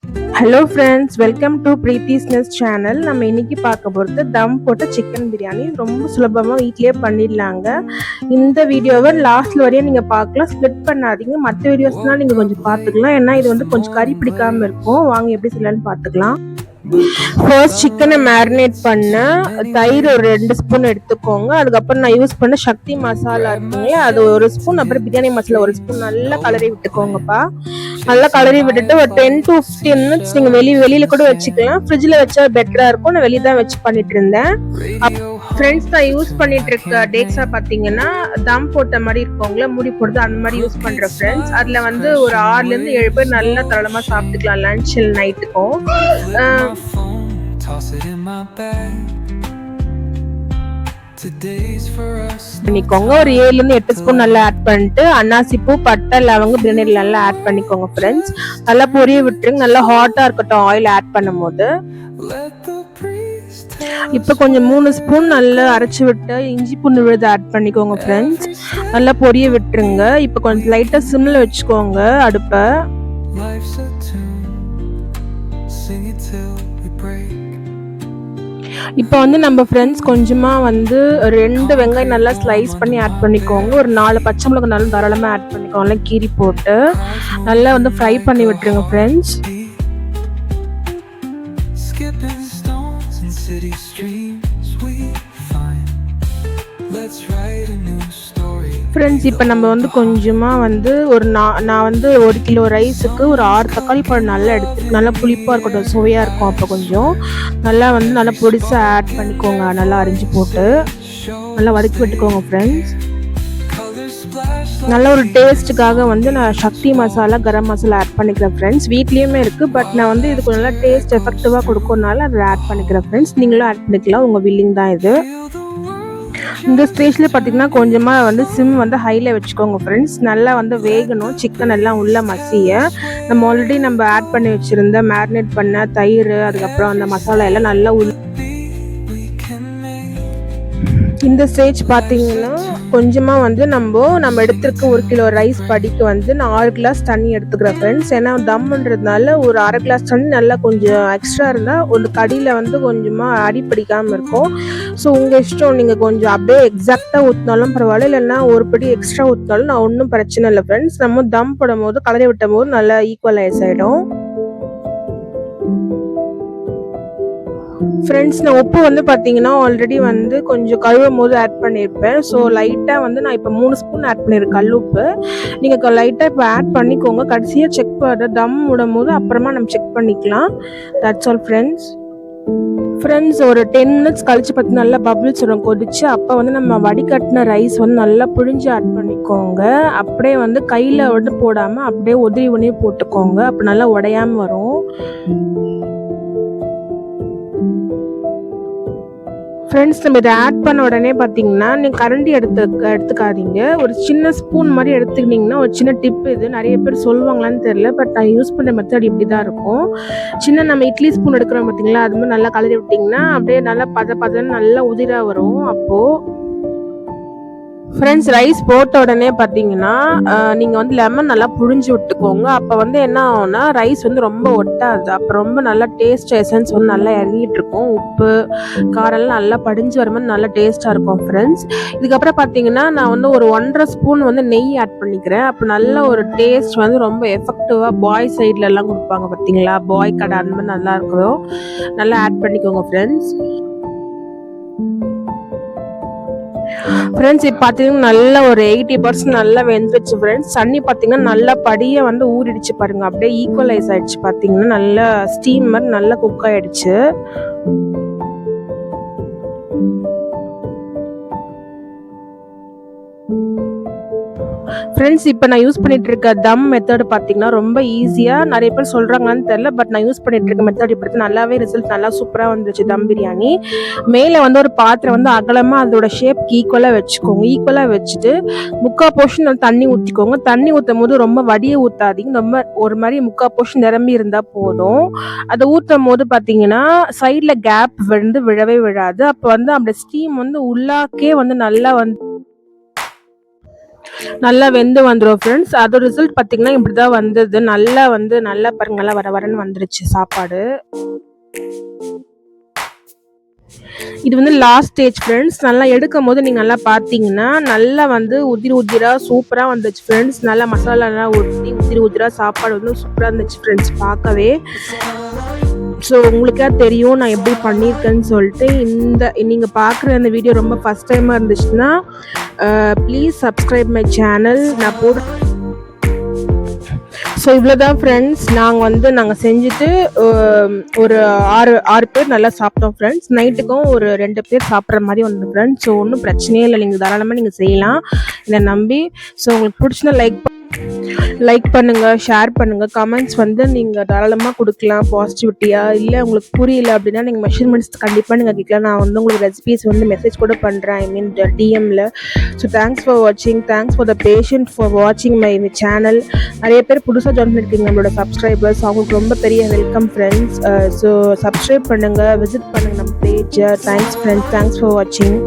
Hello ஃப்ரெண்ட்ஸ், welcome to Preethi's nest channel. நம்ம இன்னைக்கு பார்க்க போகிறது தம் போட்ட சிக்கன் பிரியாணி. ரொம்ப சுலபமாக வீட்லேயே பண்ணிடலாங்க. இந்த வீடியோவை லாஸ்ட்ல வரையும் நீங்கள் பார்க்கலாம், ஸ்ப்ளிட் பண்ணாதீங்க. மற்ற வீடியோஸ்னால் நீங்கள் கொஞ்சம் பார்த்துக்கலாம், ஏன்னா இது வந்து கொஞ்சம் கறி பிடிக்காமல் இருக்கும். வாங்க எப்படி செய்யலான்னு பார்த்துக்கலாம். ஃபர்ஸ்ட் சிக்கனை மேரினேட் பண்ண தயிர் ஒரு 2 ஸ்பூன் எடுத்துக்கோங்க. அதுக்கப்புறம் நான் யூஸ் பண்ண சக்தி மசாலா இருக்குங்க, அது 1 ஸ்பூன். அப்புறம் பிரியாணி மசாலா 1 ஸ்பூன். நல்லா கலரி விட்டுக்கோங்கப்பா. நல்லா கலரி விட்டுட்டு ஒரு 10 to 15 மினிட்ஸ் நீங்கள் வெளியில கூட வச்சுக்கலாம். ஃப்ரிட்ஜில் வச்சா பெட்டரா இருக்கும். நான் வெளியே தான் வச்சு பண்ணிட்டு இருந்தேன். ஃப்ரெண்ட்ஸ், நான் யூஸ் பண்ணிட்டு இருக்க டேக்ஸா பார்த்தீங்கன்னா தம் போட்ட மாதிரி இருக்கவங்கள மூடி போடுறது அந்த மாதிரி யூஸ் பண்றேன் ஃப்ரெண்ட்ஸ். அதில் வந்து ஒரு 6லேருந்து 7 பேர் நல்லா தரளமாக சாப்பிட்டுக்கலாம் லஞ்ச் நைட்டுக்கும். பண்ணிக்கோங்க. ஒரு 7லேருந்து 8 ஸ்பூன் நல்லா ஆட் பண்ணிட்டு அன்னாசிப்பூ, பட்டை, லவங்கம், பிரியாணி நல்லா ஆட் பண்ணிக்கோங்க ஃப்ரெண்ட்ஸ். நல்லா பொரிய விட்டுருங்க. நல்லா ஹாட்டா இருக்கட்டும் ஆயில் ஆட் பண்ணும் போது. இப்போ கொஞ்சம் 3 ஸ்பூன் நல்லா அரைச்சி விட்டு இஞ்சி பூண்டு விழுது ஆட் பண்ணிக்கோங்க ஃப்ரெண்ட்ஸ். நல்லா பொரிய விட்டுருங்க. இப்போ கொஞ்சம் லைட்டாக சிம்மில் வச்சுக்கோங்க அடுப்பை. இப்போ வந்து நம்ம ஃப்ரெண்ட்ஸ் கொஞ்சமாக வந்து 2 வெங்காயம் நல்லா ஸ்லைஸ் பண்ணி ஆட் பண்ணிக்கோங்க. ஒரு 4 பச்சை மிளகாய் நல்லா தாராளமாக ஆட் பண்ணிக்கோங்க. கீரி போட்டு நல்லா வந்து ஃப்ரை பண்ணி விட்டுருங்க ஃப்ரெண்ட்ஸ். ஃப்ரெண்ட்ஸ், இப்போ நம்ம வந்து கொஞ்சமாக வந்து நான் வந்து 1 கிலோ ரைஸுக்கு ஒரு 6 தக்காளி பழம் நல்லா எடுத்து நல்லா புளிப்பாக இருக்கட்டும், சுவையாக இருக்கும். அப்போ கொஞ்சம் நல்லா பொடிசாக ஆட் பண்ணிக்கோங்க. நல்லா அரிஞ்சு போட்டு நல்லா வதக்கி விட்டுக்கோங்க ஃப்ரெண்ட்ஸ். நல்ல ஒரு டேஸ்ட்டுக்காக வந்து நான் சக்தி மசாலா, கரம் மசாலா ஆட் பண்ணிக்கிறேன் ஃப்ரெண்ட்ஸ். வீட்லேயுமே இருக்குது, பட் நான் வந்து இதுக்கு நல்லா டேஸ்ட் எஃபெக்டிவாக கொடுக்கறனால அதை ஆட் பண்ணிக்கிறேன் ஃப்ரெண்ட்ஸ். நீங்களும் ஆட் பண்ணிக்கலாம், உங்கள் வில்லிங் தான் இது. இந்த ஸ்டேஜில் பார்த்தீங்கன்னா கொஞ்சமாக வந்து சிம் வந்து ஹையில் வச்சுக்கோங்க ஃப்ரெண்ட்ஸ். நல்லா வந்து வேகணும் சிக்கன் எல்லாம் உள்ள மசிய. நம்ம ஆல்ரெடி ஆட் பண்ணி வச்சுருந்த மேரினேட் பண்ண தயிர், அதுக்கப்புறம் அந்த மசாலா எல்லாம் நல்லா இந்த ஸ்டேஜ் பார்த்தீங்கன்னா கொஞ்சமாக வந்து நம்ம எடுத்துருக்க 1 கிலோ ரைஸ் படிக்கு வந்து நான் 6 கிளாஸ் தண்ணி எடுத்துக்கிறேன் ஃப்ரெண்ட்ஸ். ஏன்னா தம்ன்றதுனால ஒரு 1/2 கிளாஸ் தண்ணி நல்லா கொஞ்சம் எக்ஸ்ட்ரா இருந்தால் ஒரு கடியில் வந்து கொஞ்சமாக அடி பிடிக்காமல் இருக்கும். ஸோ உங்கள் இஷ்டம், நீங்கள் கொஞ்சம் அப்படியே எக்ஸாக்டாக ஊற்றினாலும் பரவாயில்ல, இல்லைன்னா ஒரு படி எக்ஸ்ட்ரா ஊற்றினாலும் நான் ஒன்றும் பிரச்சனை இல்லை ஃப்ரெண்ட்ஸ். நம்ம தம் போடும் போது கலரி விட்டும் போது நல்லா ஈக்குவலைஸ் ஆகிடும் ஃப்ரெண்ட்ஸ். நான் உப்பு வந்து பார்த்தீங்கன்னா ஆல்ரெடி வந்து கொஞ்சம் கழுவும் போது ஆட் பண்ணியிருப்பேன். ஸோ லைட்டாக வந்து நான் இப்போ 3 ஸ்பூன் ஆட் பண்ணியிருக்கேன் கல் உப்பு. நீங்கள் லைட்டாக இப்போ ஆட் பண்ணிக்கோங்க. கடைசியாக செக் பண்ண தம் விடும் போது அப்புறமா நம்ம செக் பண்ணிக்கலாம். That's all friends. ஒரு 10 மினிட்ஸ் கழிச்சு பார்த்து நல்லா பபிள்ஸ் வரும் கொதிச்சு. அப்போ வந்து நம்ம வடிகட்டின ரைஸ் வந்து நல்லா புழிஞ்சு ஆட் பண்ணிக்கோங்க. அப்படியே வந்து கையில் வந்து போடாமல் அப்படியே உதவி போட்டுக்கோங்க. அப்போ நல்லா உடையாமல் வரும் ஃப்ரெண்ட்ஸ். நம்ம இதை ஆட் பண்ண உடனே பார்த்தீங்கன்னா நீங்கள் கரண்டி எடுத்துக்காதீங்க. ஒரு சின்ன ஸ்பூன் மாதிரி எடுத்துக்கிட்டிங்கன்னா ஒரு சின்ன டிப். இது நிறைய பேர் சொல்லுவாங்களான்னு தெரியல, பட் நான் யூஸ் பண்ணுற மெத்தட் இப்படி தான் இருக்கும். நம்ம இட்லி ஸ்பூன் எடுக்கிறோம் பார்த்தீங்களா, அது மாதிரி நல்லா கலரி விட்டிங்கன்னா அப்படியே நல்லா பதன்னு நல்லா உதிராக வரும். அப்போது ஃப்ரெண்ட்ஸ், ரைஸ் போட்ட உடனே பார்த்தீங்கன்னா நீங்கள் வந்து லெமன் நல்லா புழிஞ்சு விட்டுக்கோங்க. அப்போ வந்து என்ன ஆகும்னா ரைஸ் வந்து ரொம்ப ஒட்டாது. அப்போ ரொம்ப நல்லா டேஸ்ட் எசன்ஸ் வந்து நல்லா இறங்கிட்டு இருக்கும். உப்பு காரெல்லாம் நல்லா படிஞ்சு வர மாதிரி நல்லா டேஸ்ட்டாக இருக்கும் ஃப்ரெண்ட்ஸ். இதுக்கப்புறம் பார்த்தீங்கன்னா நான் வந்து ஒரு 1.5 ஸ்பூன் வந்து நெய் ஆட் பண்ணிக்கிறேன். அப்போ நல்ல ஒரு டேஸ்ட் வந்து ரொம்ப எஃபெக்டிவாக பாய் சைட்லலாம் கொடுப்பாங்க பார்த்தீங்களா, பாய் கடை அந்த மாதிரி நல்லா இருக்கும். நல்லா ஆட் பண்ணிக்கோங்க ஃப்ரெண்ட்ஸ். ஃப்ரெண்ட்ஸ், இப்போ பார்த்தீங்கன்னா நல்லா ஒரு 80% நல்லா வெந்துருச்சு ஃப்ரெண்ட்ஸ். தண்ணி பார்த்தீங்கன்னா நல்லா படியை வந்து ஊறிடுச்சு பாருங்க. அப்படியே ஈக்குவலைஸ் ஆயிடுச்சு. பார்த்தீங்கன்னா நல்லா ஸ்டீம் மாதிரி நல்லா குக் ஆயிடுச்சு. ஃப்ரெண்ட்ஸ், இப்போ நான் யூஸ் பண்ணிட்டு இருக்க தம் மெத்தட் பார்த்தீங்கன்னா ரொம்ப ஈஸியாக, நிறைய பேர் சொல்கிறாங்களான்னு தெரியல, பட் நான் யூஸ் பண்ணிட்டு இருக்க மெத்தட் இப்படி நல்லாவே ரிசல்ட் நல்லா சூப்பராக வந்துருச்சு தம் பிரியாணி. மேலே வந்து ஒரு பாத்திரம் வந்து அகலமாக அதோட ஷேப் ஈக்குவலாக வச்சுக்கோங்க. ஈக்குவலாக வச்சுட்டு 3/4 போர்ஷன் தண்ணி ஊற்றிக்கோங்க. தண்ணி ஊற்றும் போது ரொம்ப வடியை ஊற்றாதீங்க, ரொம்ப ஒரு மாதிரி 3/4 போர்ஷன் நிரம்பி இருந்தால் போதும். அதை ஊற்றும் போது பார்த்தீங்கன்னா சைடில் கேப் வந்து விழவே விழாது. அப்போ வந்து அந்த ஸ்டீம் வந்து உள்ளாக்கே வந்து நல்லா வந்து நல்லா வெந்து வந்துடும் ஃப்ரெண்ட்ஸ். அதோட ரிசல்ட் பார்த்தீங்கன்னா இப்படி தான் வந்தது. நல்லா பாருங்க, நல்லா வர வரன்னு வந்துருச்சு சாப்பாடு. இது வந்து லாஸ்ட் ஸ்டேஜ் ஃப்ரெண்ட்ஸ். நல்லா எடுக்கும் போது நீங்கள் நல்லா பார்த்தீங்கன்னா நல்லா வந்து உதிராக சூப்பராக வந்துச்சு ஃப்ரெண்ட்ஸ். நல்லா மசாலாலாம் உதிராக சாப்பாடு வந்து சூப்பராக இருந்துச்சு ஃப்ரெண்ட்ஸ் பார்க்கவே. ஸோ உங்களுக்கே தெரியும் நான் எப்படி பண்ணியிருக்கேன்னு சொல்லிட்டு. நீங்கள் பார்க்குற அந்த வீடியோ ரொம்ப ஃபஸ்ட் டைமாக இருந்துச்சுன்னா ப்ளீஸ் சப்ஸ்கிரைப் மை சேனல். நான் ஸோ இவ்வளோதான் ஃப்ரெண்ட்ஸ். நாங்கள் செஞ்சுட்டு ஒரு 6 பேர் நல்லா சாப்பிட்டோம் ஃப்ரெண்ட்ஸ். நைட்டுக்கும் ஒரு 2 பேர் சாப்பிட்ற மாதிரி வந்து ஃப்ரெண்ட்ஸ். ஸோ ஒன்றும் பிரச்சனையே இல்லை, நீங்கள் தாராளமாக நீங்கள் செய்யலாம் இதை நம்பி. ஸோ உங்களுக்கு பிடிச்சினா லைக் பண்ணுங்கள், ஷேர் பண்ணுங்கள், கமெண்ட்ஸ் வந்து நீங்கள் தாராளமாக கொடுக்கலாம் பாசிட்டிவிட்டியாக. இல்லை உங்களுக்கு புரியல அப்படின்னா நீங்கள் மெஷர்மெண்ட்ஸ் கண்டிப்பாக நீங்கள் கேட்கலாம். நான் வந்து உங்களுக்கு ரெசிபீஸ் வந்து மெசேஜ் கூட பண்ணுறேன், ஐ மீன் டிஎம்மில். ஸோ தேங்க்ஸ் ஃபார் வாட்சிங், thanks for the patient for வாட்சிங் மை சேனல். நிறைய பேர் புதுசாக ஜாயின் பண்ணியிருக்கீங்க நம்மளோட சப்ஸ்கிரைபர்ஸ், அவங்களுக்கு ரொம்ப பெரிய வெல்கம் ஃப்ரெண்ட்ஸ். ஸோ சப்ஸ்கிரைப் பண்ணுங்கள், விசிட் பண்ணுங்கள் நம்ம பேஜை. தேங்க்ஸ் ஃப்ரெண்ட்ஸ், தேங்க்ஸ் ஃபார் வாட்சிங்.